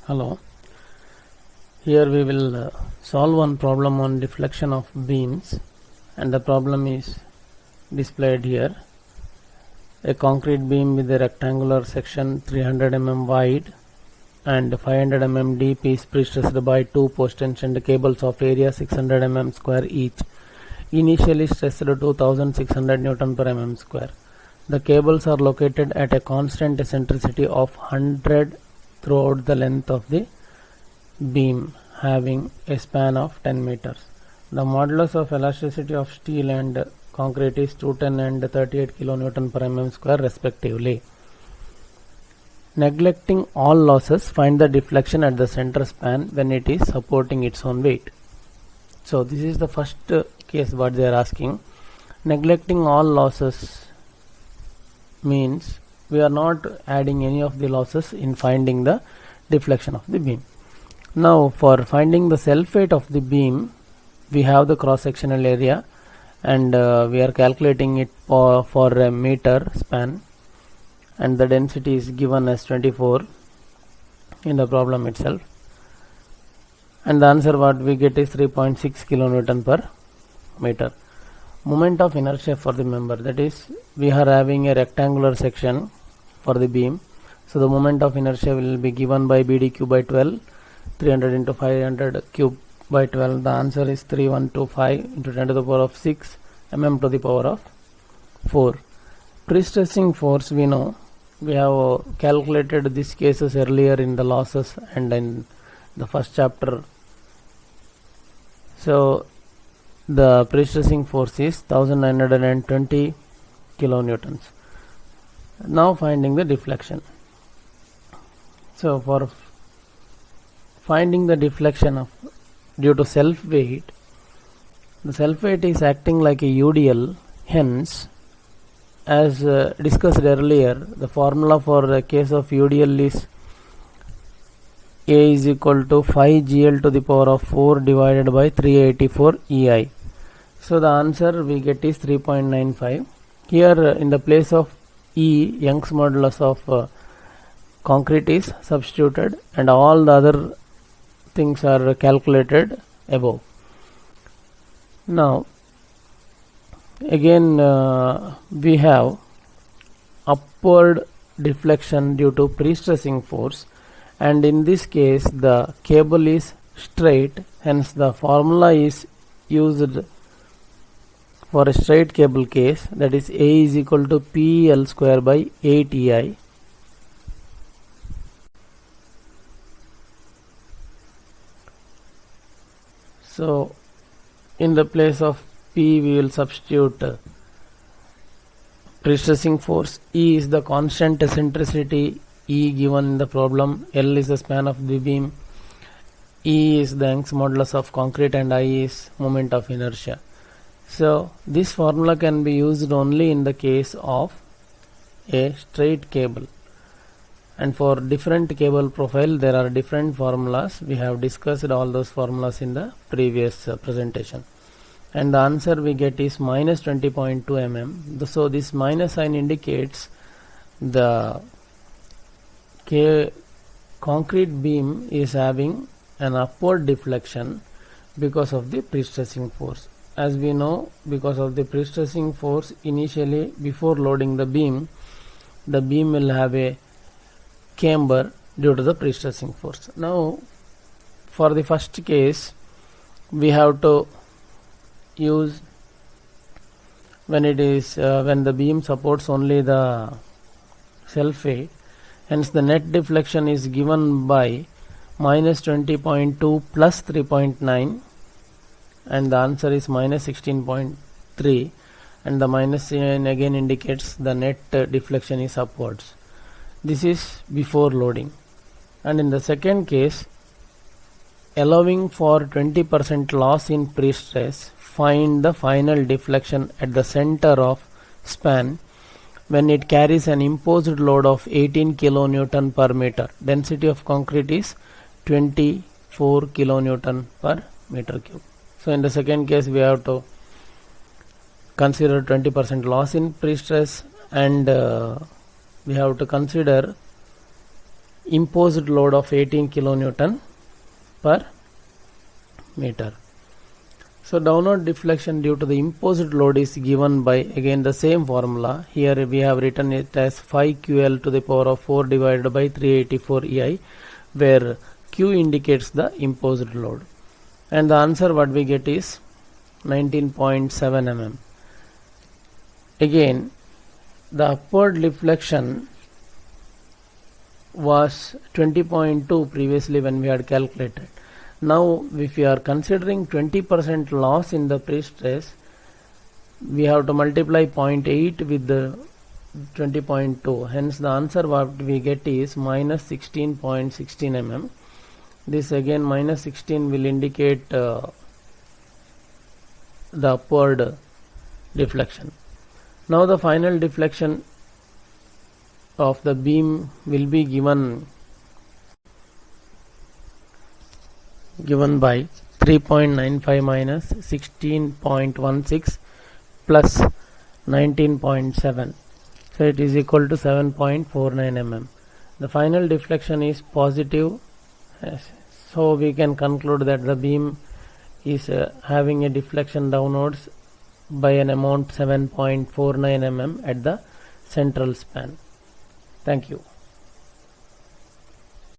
Hello. Here we will solve one problem on deflection of beams, and the problem is displayed here. A concrete beam with a rectangular section 300 mm wide and 500 mm deep is pre-stressed by two post-tensioned cables of area 600 mm square each. Initially stressed to 2600 Newton per mm square. The cables are located at a constant eccentricity of 100 throughout the length of the beam, having a span of 10 meters. The modulus of elasticity of steel and concrete is 210 and 38 kN per mm square respectively. Neglecting all losses, find the deflection at the center span when it is supporting its own weight. So this is the first case what they are asking. Neglecting all losses means we are not adding any of the losses in finding the deflection of the beam. Now for finding the self weight of the beam, we have the cross sectional area and we are calculating it for a meter span, and the density is given as 24 in the problem itself, and the answer what we get is 3.6 kilonewton per meter. Moment of inertia for the member, that is we are having a rectangular section for the beam, so the moment of inertia will be given by BD cube by 12, 300 into 500 cube by 12. The answer is 3125 into 10 to the power of 6 mm to the power of 4. Pre-stressing force, we know we have calculated these cases earlier in the losses and in the first chapter. So the pre-stressing force is 1920 kilonewtons. Now finding the deflection. So for finding the deflection of due to self weight, the self weight is acting like a UDL. Hence, as discussed earlier, the formula for the case of UDL is A is equal to 5 GL to the power of 4 divided by 384 EI. So the answer we get is 3.95. Here in the place of E, Young's modulus of concrete is substituted and all the other things are calculated above. Now again we have upward deflection due to pre-stressing force, and in this case the cable is straight, hence the formula is used for a straight cable case, that is A is equal to PL square by 8 EI. So in the place of P we will substitute pre-stressing force. E is the constant eccentricity E given in the problem, L is the span of the beam, E is the Young's modulus of concrete, and I is moment of inertia. So this formula can be used only in the case of a straight cable, and for different cable profile there are different formulas. We have discussed all those formulas in the previous presentation, and the answer we get is minus 20.2 mm. So this minus sign indicates the concrete beam is having an upward deflection because of the pre-stressing force. As we know, because of the pre-stressing force, initially before loading the beam will have a camber due to the pre-stressing force. Now for the first case we have to use when it is when the beam supports only the self weight, hence the net deflection is given by minus 20.2 plus 3.9, and the answer is minus 16.3, and the minus sign again indicates the net deflection is upwards. This is before loading. And in the second case, allowing for 20% loss in pre-stress, find the final deflection at the center of span when it carries an imposed load of 18 kilonewton per meter. Density of concrete is 24 kilonewton per meter cube. So in the second case we have to consider 20% loss in pre-stress, and we have to consider imposed load of 18 kilonewton per meter. So downward deflection due to the imposed load is given by, again, the same formula. Here we have written it as 5QL to the power of 4 divided by 384 EI, where Q indicates the imposed load. And the answer what we get is 19.7 mm. Again, the upward deflection was 20.2 previously when we had calculated. Now if we are considering 20% loss in the pre-stress, we have to multiply 0.8 with the 20.2. Hence the answer what we get is minus 16.16 mm. This again minus 16 will indicate the upward deflection. Now the final deflection of the beam will be given by 3.95 minus 16.16 plus 19.7. So it is equal to 7.49 mm. The final deflection is positive. So we can conclude that the beam is having a deflection downwards by an amount 7.49 mm at the central span. Thank you.